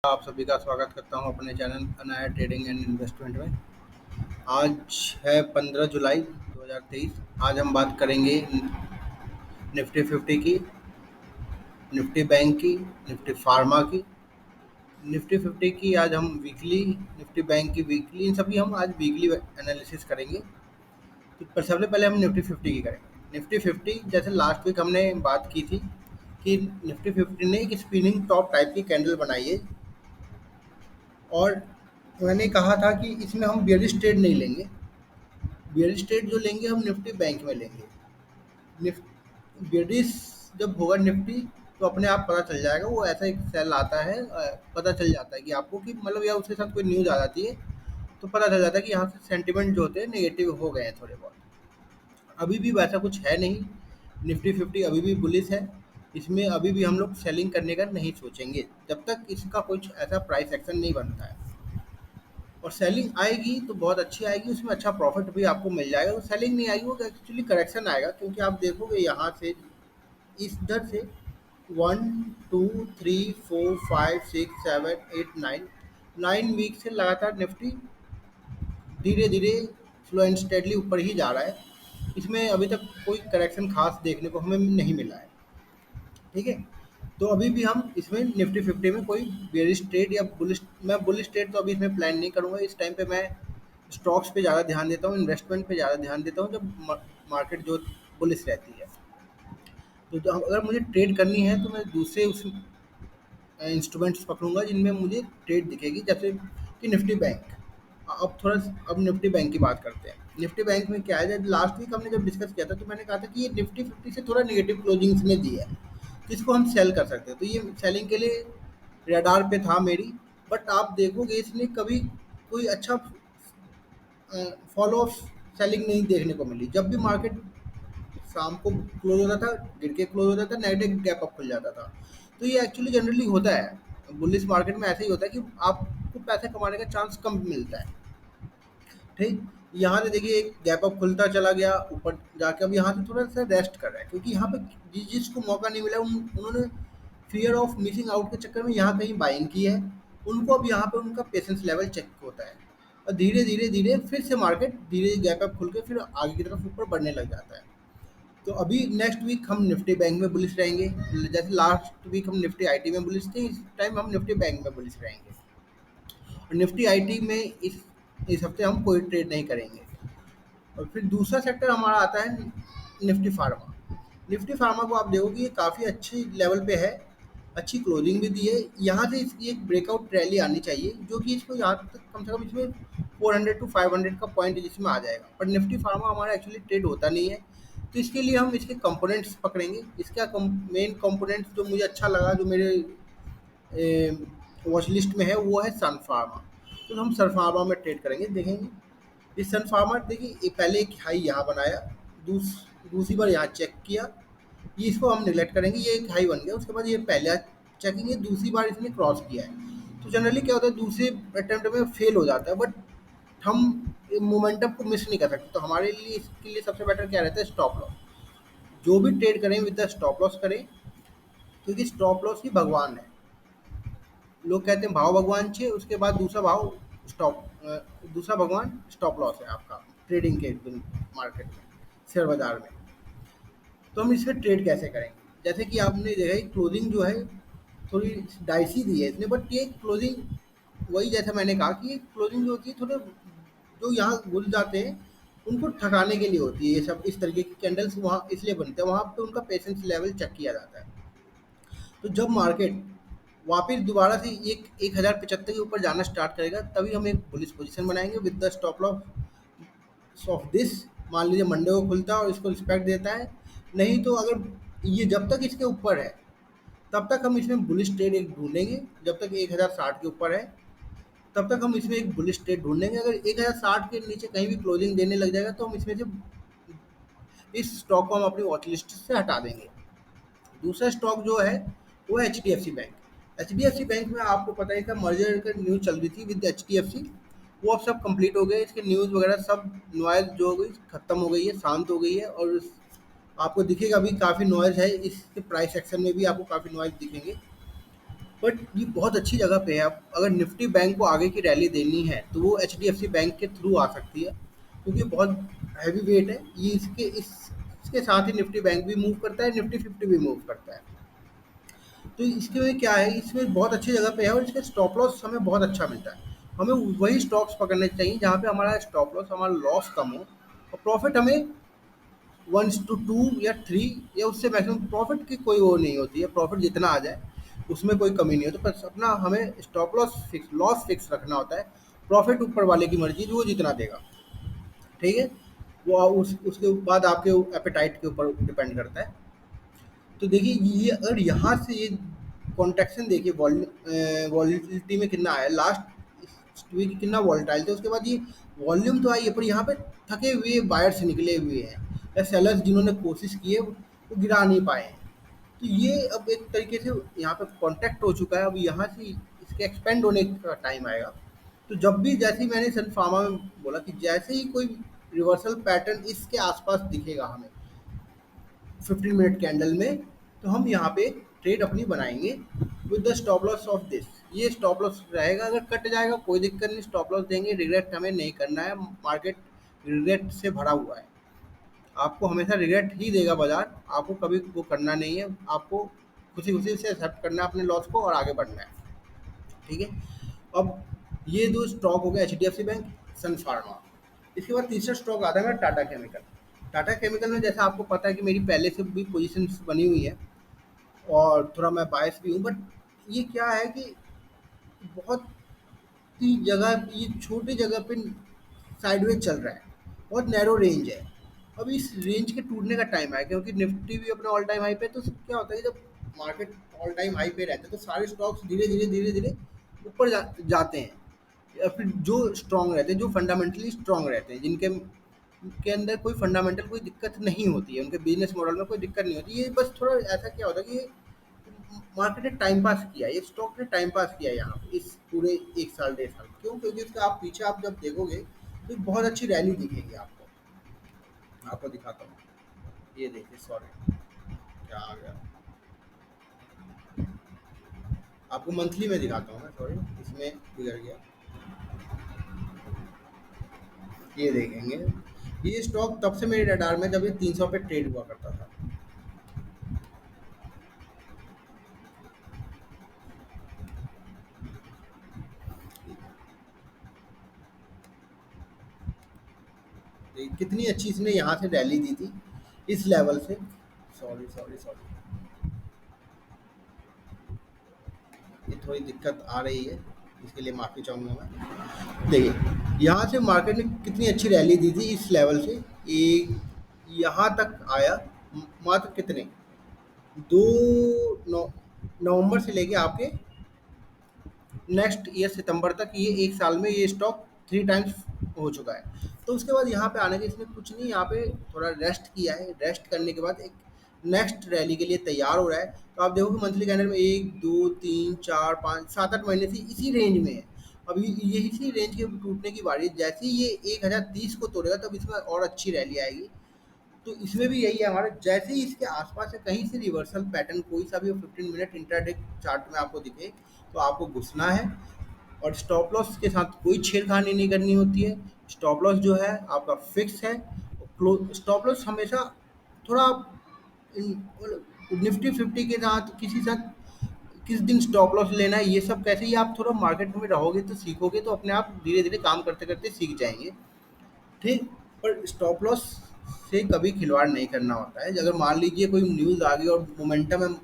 आप सभी का स्वागत करता हूं अपने channel Anaya trading and investment में। आज है 15 जुलाई 2023। आज हम बात करेंगे निफ्टी 50 की, निफ्टी बैंक की, निफ्टी फार्मा की। निफ्टी 50 की आज हम वीकली, निफ्टी बैंक की वीकली, इन सभी हम आज वीकली एनालिसिस करेंगे। तो पर सबसे पहले हम निफ्टी 50 की करेंगे। निफ्टी 50 जैसे लास्ट वीक हमने बात की थी कि निफ्टी 50 ने एक स्पिनिंग टॉप टाइप की कैंडल बनाई है, और मैंने कहा था कि इसमें हम बेयरिश ट्रेड नहीं लेंगे। बेयरिश ट्रेड जो लेंगे हम निफ्टी बैंक में लेंगे। बेयरिश जब होगा निफ्टी, तो अपने आप पता चल जाएगा, वो ऐसा एक सेल आता है, पता चल जाता है कि आपको कि मतलब या उसके साथ कोई न्यूज़ आ जाती है, तो पता चल जाता है कि यहाँ से सेंटिमेंट जो होते हैं नेगेटिव हो गए हैं थोड़े बहुत। अभी भी वैसा कुछ है नहीं, निफ्टी 50 अभी भी बुलिश है। इसमें अभी भी हम लोग सेलिंग करने का नहीं सोचेंगे जब तक इसका कुछ ऐसा प्राइस एक्शन नहीं बनता है। और सेलिंग आएगी तो बहुत अच्छी आएगी, उसमें अच्छा प्रॉफिट भी आपको मिल जाएगा। और सेलिंग नहीं आएगी, वो एक्चुअली करेक्शन आएगा, क्योंकि आप देखोगे यहाँ से इधर से 1 2 3 4 5 6 7 8 9 9 वीक से लगातार निफ्टी धीरे धीरे स्लो एंड स्टेडली ऊपर ही जा रहा है। इसमें अभी तक कोई करेक्शन खास देखने को हमें नहीं मिला है। ठीक है। तो अभी भी हम इसमें निफ्टी 50 में कोई बेयरिश ट्रेड या बुलिश, मैं बुलिश ट्रेड तो अभी इसमें प्लान नहीं करूंगा। इस टाइम पे मैं स्टॉक्स पे ज़्यादा ध्यान देता हूँ, इन्वेस्टमेंट पे ज़्यादा ध्यान देता हूँ जब मार्केट जो बुलिश रहती है। तो अगर मुझे ट्रेड करनी है तो मैं दूसरे उस इंस्ट्रूमेंट्स पकड़ूंगा जिनमें मुझे ट्रेड दिखेगी, जैसे कि निफ्टी बैंक। अब निफ्टी बैंक की बात करते हैं। निफ्टी बैंक में क्या है, जब लास्ट वीक हमने जब डिस्कस किया था तो मैंने कहा था कि ये निफ्टी 50 से थोड़ा नेगेटिव क्लोजिंग इसने दी है, तो इसको हम सेल कर सकते हैं। तो ये सेलिंग के लिए रडार पे था मेरी। बट आप देखोगे इसने कभी कोई अच्छा फॉलो ऑफ सेलिंग नहीं देखने को मिली। जब भी मार्केट शाम को क्लोज होता था, गिर के क्लोज होता था, नेगेटिव गैप अप खुल जाता था। तो ये एक्चुअली जनरली होता है बुलिश मार्केट में, ऐसा ही होता है कि आपको पैसे कमाने का चांस कम मिलता है। ठीक। यहाँ से देखिए एक गैप अप खुलता चला गया ऊपर जाके, अब यहाँ से थोड़ा सा रेस्ट कर रहा है, क्योंकि यहाँ पे जिसको मौका नहीं मिला उन्होंने फियर ऑफ मिसिंग आउट के चक्कर में यहाँ कहीं बाइंग की है। उनको अब यहाँ पे उनका पेशेंस लेवल चेक होता है, और धीरे धीरे धीरे फिर से मार्केट धीरे गैप अप खुल के फिर आगे की तरफ ऊपर बढ़ने लग जाता है। तो अभी नेक्स्ट वीक हम निफ्टी बैंक में बुलिश रहेंगे। जैसे लास्ट वीक हम निफ्टी आईटी में बुलिश थे, इस टाइम हम निफ्टी बैंक में बुलिश रहेंगे। और निफ्टी आईटी में इस हफ्ते हम कोई ट्रेड नहीं करेंगे। और फिर दूसरा सेक्टर हमारा आता है निफ्टी फार्मा। निफ्टी फार्मा को आप देखोगे ये काफ़ी अच्छी लेवल पे है, अच्छी क्लोजिंग भी दी है। यहाँ से इसकी एक ब्रेकआउट रैली आनी चाहिए, जो कि इसको यहाँ तक कम से कम इसमें 400 टू 500 का पॉइंट जिसमें आ जाएगा। पर निफ्टी फार्मा हमारा एक्चुअली ट्रेड होता नहीं है, तो इसके लिए हम इसके कंपोनेंट्स पकड़ेंगे। इसका मेन कंपोनेंट्स जो मुझे अच्छा लगा, जो मेरे वॉच लिस्ट में है, वो है सन फार्मा। तो हम सन फार्मा में ट्रेड करेंगे, देखेंगे। इस सन फार्मा देखिए पहले एक हाई यहाँ बनाया, दूसरी बार यहाँ चेक किया, ये इसको हम निगलेक्ट करेंगे, ये एक हाई बन गया। उसके बाद ये पहला चेकिंग, दूसरी बार इसने क्रॉस किया है। तो जनरली क्या होता है, दूसरे अटेम्प्ट में फेल हो जाता है, बट हम मोमेंटम को मिस नहीं कर सकते। तो हमारे लिए इसके लिए सबसे बेटर क्या रहता है, स्टॉप लॉस। जो भी ट्रेड करें विद द स्टॉप लॉस करें, क्योंकि स्टॉप लॉस ही भगवान है। लोग कहते हैं भाव भगवान छे, उसके बाद दूसरा भाव स्टॉप दूसरा भगवान स्टॉप लॉस है आपका ट्रेडिंग के मार्केट में, शेयर बाजार में। तो हम इसमें ट्रेड कैसे करेंगे, जैसे कि आपने देखा क्लोजिंग जो है थोड़ी डाइसी दी है इसने, बट ये क्लोजिंग वही, जैसा मैंने कहा कि ये क्लोजिंग जो होती है थोड़े जो यहाँ घुल जाते हैं उनको ठकाने के लिए होती है। ये सब इस तरीके की कैंडल्स वहाँ इसलिए बनते हैं, वहाँ पे उनका पेशेंस लेवल चेक किया जाता है। तो जब मार्केट वापस दोबारा से एक 1075 के ऊपर जाना स्टार्ट करेगा, तभी हम एक बुलिश पोजीशन बनाएंगे with the stop loss of this. मान लीजिए मंडे को खुलता है और इसको रिस्पेक्ट देता है, नहीं तो अगर ये जब तक इसके ऊपर है तब तक हम इसमें बुलिश ट्रेड एक ढूंढेंगे। जब तक 1060 के ऊपर है तब तक हम इसमें एक बुलिश ट्रेड ढूंढेंगे। अगर 1060 के नीचे कहीं भी क्लोजिंग देने लग जाएगा तो हम इसमें से इस स्टॉक को हम अपनी वॉच लिस्ट से हटा देंगे। दूसरा स्टॉक जो है वो है एचडीएफसी बैंक। एचडीएफसी बैंक में आपको पता है इसका मर्जर का न्यूज़ चल रही थी विद एचडीएफसी, वो अब सब कंप्लीट हो गए। इसके न्यूज़ वगैरह सब नॉइज़ जो हो गई खत्म हो गई है, शांत हो गई है। और आपको दिखेगा अभी काफ़ी नॉइज़ है, इसके प्राइस सेक्शन में भी आपको काफ़ी नॉइज़ दिखेंगे। बट ये बहुत अच्छी जगह पे है। अब अगर निफ्टी बैंक को आगे की रैली देनी है तो वो एचडीएफसी बैंक के थ्रू आ सकती है, क्योंकि बहुत हैवी वेट है ये। इसके साथ ही निफ्टी बैंक भी मूव करता है, निफ्टी 50 भी मूव करता है। तो इसके में क्या है, इसमें बहुत अच्छी जगह पे है और इसके स्टॉप लॉस हमें बहुत अच्छा मिलता है। हमें वही स्टॉक्स पकड़ने चाहिए जहाँ पे हमारा स्टॉप लॉस, हमारा लॉस कम हो और प्रॉफिट हमें 1 to 2 या 3 या उससे मैक्सिमम। प्रॉफिट की कोई वो नहीं होती है, प्रॉफिट जितना आ जाए उसमें कोई कमी नहीं होती, बस अपना हमें स्टॉप लॉस फिक्स रखना होता है। प्रॉफिट ऊपर वाले की मर्जी, जो वो जितना देगा, ठीक है। वो उसके बाद आपके एपेटाइट के ऊपर डिपेंड करता है। तो देखिए ये अगर यहाँ से ये कॉन्ट्रैक्शन देखिए, वॉलिटिलिटी में कितना आया लास्ट वीक, कितना वॉलेटाइल थे। उसके बाद ये वॉल्यूम तो आई है, पर यहाँ पे थके हुए बायर्स निकले हुए हैं या सेलर्स जिन्होंने कोशिश की है वो गिरा नहीं पाए हैं। तो ये अब एक तरीके से यहाँ पे कॉन्ट्रैक्ट हो चुका है। अब यहाँ से इसके एक्सपेंड होने का टाइम आएगा। तो जब भी, जैसे ही मैंने सन फार्मा में बोला कि जैसे ही कोई रिवर्सल पैटर्न इसके आसपास दिखेगा हमें 15 मिनट कैंडल में, तो हम यहाँ पे ट्रेड अपनी बनाएंगे with the stop loss of this. ये स्टॉप लॉस रहेगा, अगर कट जाएगा कोई दिक्कत नहीं, स्टॉप लॉस देंगे। रिग्रेट हमें नहीं करना है, मार्केट रिग्रेट से भरा हुआ है। आपको हमेशा रिग्रेट ही देगा बाजार, आपको कभी वो करना नहीं है। आपको खुशी खुशी से एक्सेप्ट करना है अपने लॉस को और आगे बढ़ना है, ठीक है। अब ये दो स्टॉक हो गए, H D F C bank, Sun Pharma. इसके बाद तीसरा स्टॉक आता है मेरा टाटा केमिकल। टाटा केमिकल में जैसा आपको पता है कि मेरी पहले से भी पोजीशन बनी हुई है और थोड़ा मैं बायस भी हूँ, बट ये क्या है कि बहुत ही जगह, ये छोटी जगह पे साइडवेज चल रहा है, बहुत नैरो रेंज है। अब इस रेंज के टूटने का टाइम आया, क्योंकि निफ्टी भी अपने ऑल टाइम हाई पे है। तो क्या होता है कि जब मार्केट ऑल टाइम हाई पे रहता है तो सारे स्टॉक्स धीरे धीरे ऊपर जाते हैं, या फिर जो स्ट्रांग रहते हैं, जो फंडामेंटली स्ट्रांग रहते हैं, जिनके के अंदर कोई फंडामेंटल कोई दिक्कत नहीं होती है, उनके बिजनेस मॉडल में कोई दिक्कत नहीं होती। ये बस थोड़ा ऐसा क्या होता है कि मार्केट ने टाइम पास किया, ये स्टॉक ने टाइम पास किया यहाँ पे इस पूरे 1 साल 1.5 साल। क्यों? क्योंकि इसका आप पीछे आप जब देखोगे तो एक बहुत अच्छी रैली दिखेगी आपको। आपको दिखाता हूँ, ये देखिए, सॉरी क्या आ गया, आपको मंथली में दिखाता हूँ मैं, सॉरी इसमें बिगड़ गया। ये देखेंगे, ये स्टॉक तब से मेरे रडार में जब ये 300 पे ट्रेड हुआ करता था। ये कितनी अच्छी इसने यहाँ से रैली दी थी इस लेवल से। सॉरी सॉरी सॉरी, ये थोड़ी दिक्कत आ रही है, इसके लिए माफ़ी चाहूँगा मैं। देखिए यहाँ से मार्केट ने कितनी अच्छी रैली दी थी इस लेवल से, एक यहाँ तक आया। मात्र कितने, दो नौ नवंबर से लेके आपके नेक्स्ट ईयर सितंबर तक, ये 1 साल में ये स्टॉक 3 टाइम्स हो चुका है। तो उसके बाद यहाँ पे आने के इसने कुछ नहीं, यहाँ पे थोड़ा रेस्ट किया है। रेस्ट करने के बाद एक नेक्स्ट रैली के लिए तैयार हो रहा है। तो आप देखोगे मंथली कैंडल में 1 2 3 4 5 7 8 महीने से इसी रेंज में है। अभी ये इसी रेंज के टूटने की बारी है। जैसे ही ये 1030 को तोड़ेगा तब इसमें और अच्छी रैली आएगी। तो इसमें भी यही है हमारा, जैसे ही इसके आसपास से कहीं से रिवर्सल पैटर्न कोई सा भी 15 मिनट इंट्राडे चार्ट में आपको दिखे, तो आपको घुसना है। और स्टॉप लॉस के साथ कोई छेड़खानी नहीं करनी होती है। स्टॉप लॉस जो है आपका फिक्स है। स्टॉप लॉस हमेशा थोड़ा निफ्टी 50 के साथ किस दिन स्टॉप लॉस लेना है, ये सब कैसे ही आप थोड़ा मार्केट में रहोगे तो सीखोगे, तो अपने आप धीरे धीरे काम करते करते सीख जाएंगे, ठीक। पर स्टॉप लॉस से कभी खिलवाड़ नहीं करना होता है। अगर मान लीजिए कोई न्यूज़ आ गई और मोमेंटम में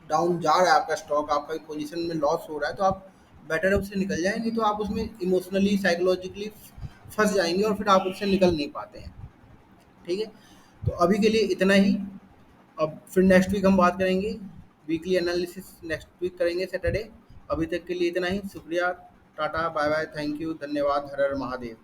डाउन जा रहा है आपका स्टॉक, आपका पोजीशन में लॉस हो रहा है, तो आप बेटर है उससे निकल जाए। नहीं तो आप उसमें इमोशनली साइकोलॉजिकली फंस जाएंगे और फिर आप उससे निकल नहीं पाते हैं, ठीक है। तो अभी के लिए इतना ही। अब फिर नेक्स्ट वीक हम बात करेंगे, वीकली एनालिसिस नेक्स्ट वीक करेंगे सैटरडे। अभी तक के लिए इतना ही, शुक्रिया, ta ta bye bye, thank you, धन्यवाद, हर हर महादेव।